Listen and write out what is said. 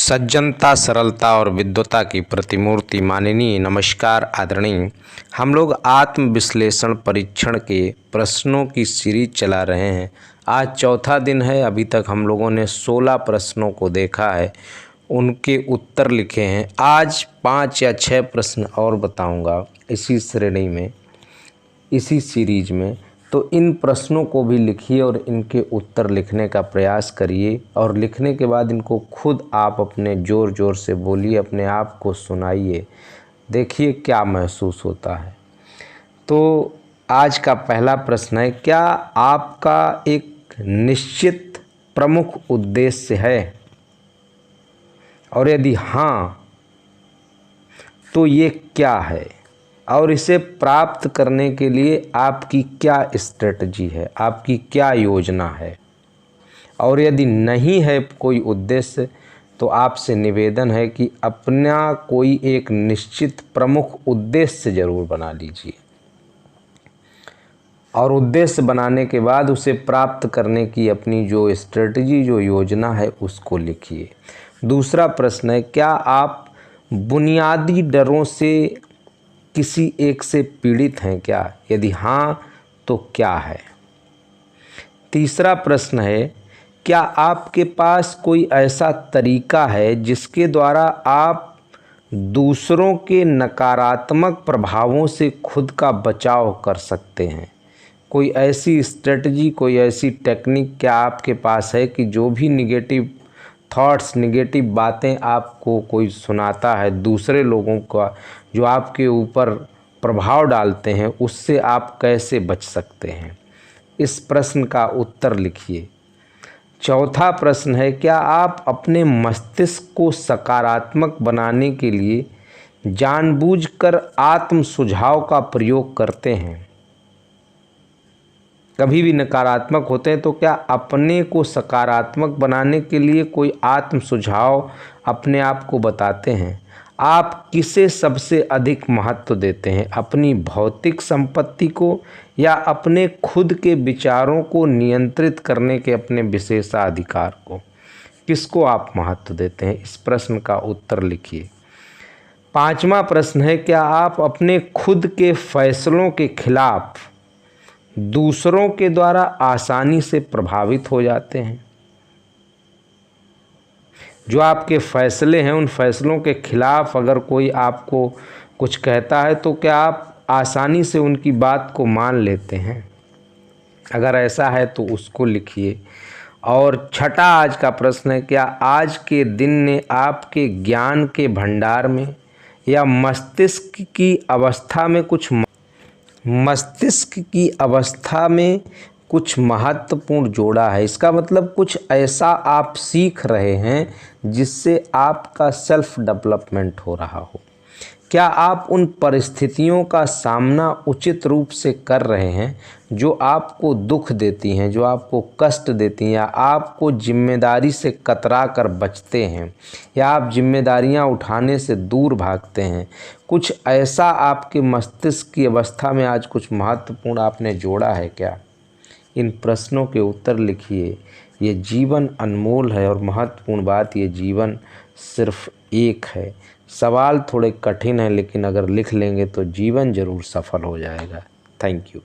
सज्जनता, सरलता और विद्वता की प्रतिमूर्ति माननीय नमस्कार आदरणीय। हम लोग आत्मविश्लेषण परीक्षण के प्रश्नों की सीरीज चला रहे हैं। आज चौथा दिन है। अभी तक हम लोगों ने 16 प्रश्नों को देखा है, उनके उत्तर लिखे हैं। आज 5 या 6 प्रश्न और बताऊंगा इसी श्रेणी में, इसी सीरीज में। तो इन प्रश्नों को भी लिखिए और इनके उत्तर लिखने का प्रयास करिए, और लिखने के बाद इनको खुद आप अपने ज़ोर ज़ोर से बोलिए, अपने आप को सुनाइए, देखिए क्या महसूस होता है। तो आज का पहला प्रश्न है, क्या आपका एक निश्चित प्रमुख उद्देश्य है, और यदि हाँ तो ये क्या है, और इसे प्राप्त करने के लिए आपकी क्या स्ट्रेटजी है, आपकी क्या योजना है। और यदि नहीं है कोई उद्देश्य, तो आपसे निवेदन है कि अपना कोई एक निश्चित प्रमुख उद्देश्य ज़रूर बना लीजिए, और उद्देश्य बनाने के बाद उसे प्राप्त करने की अपनी जो स्ट्रेटजी, जो योजना है, उसको लिखिए। दूसरा प्रश्न है, क्या आप बुनियादी डरों से किसी एक से पीड़ित हैं क्या, यदि हाँ तो क्या है। तीसरा प्रश्न है, क्या आपके पास कोई ऐसा तरीका है जिसके द्वारा आप दूसरों के नकारात्मक प्रभावों से खुद का बचाव कर सकते हैं। कोई ऐसी स्ट्रेटजी, कोई ऐसी टेक्निक क्या आपके पास है कि जो भी निगेटिव थॉट्स, निगेटिव बातें आपको कोई सुनाता है, दूसरे लोगों का जो आपके ऊपर प्रभाव डालते हैं, उससे आप कैसे बच सकते हैं। इस प्रश्न का उत्तर लिखिए। चौथा प्रश्न है, क्या आप अपने मस्तिष्क को सकारात्मक बनाने के लिए जानबूझकर आत्म सुझाव का प्रयोग करते हैं। कभी भी नकारात्मक होते हैं तो क्या अपने को सकारात्मक बनाने के लिए कोई आत्म सुझाव अपने आप को बताते हैं। आप किसे सबसे अधिक महत्व देते हैं, अपनी भौतिक संपत्ति को या अपने खुद के विचारों को नियंत्रित करने के अपने विशेषाधिकार को। किसको आप महत्व देते हैं, इस प्रश्न का उत्तर लिखिए। पांचवा प्रश्न है, क्या आप अपने खुद के फैसलों के खिलाफ दूसरों के द्वारा आसानी से प्रभावित हो जाते हैं। जो आपके फैसले हैं, उन फैसलों के खिलाफ अगर कोई आपको कुछ कहता है तो क्या आप आसानी से उनकी बात को मान लेते हैं। अगर ऐसा है तो उसको लिखिए। और छठा आज का प्रश्न है, क्या आज के दिन ने आपके ज्ञान के भंडार में या मस्तिष्क की अवस्था में कुछ महत्वपूर्ण जोड़ा है। इसका मतलब कुछ ऐसा आप सीख रहे हैं जिससे आपका सेल्फ डेवलपमेंट हो रहा हो। क्या आप उन परिस्थितियों का सामना उचित रूप से कर रहे हैं जो आपको दुख देती हैं, जो आपको कष्ट देती हैं, या आपको जिम्मेदारी से कतरा कर बचते हैं, या आप जिम्मेदारियां उठाने से दूर भागते हैं। कुछ ऐसा आपके मस्तिष्क की अवस्था में आज कुछ महत्वपूर्ण आपने जोड़ा है क्या। इन प्रश्नों के उत्तर लिखिए। ये जीवन अनमोल है, और महत्वपूर्ण बात, ये जीवन सिर्फ एक है। सवाल थोड़े कठिन हैं, लेकिन अगर लिख लेंगे तो जीवन ज़रूर सफल हो जाएगा। Thank you.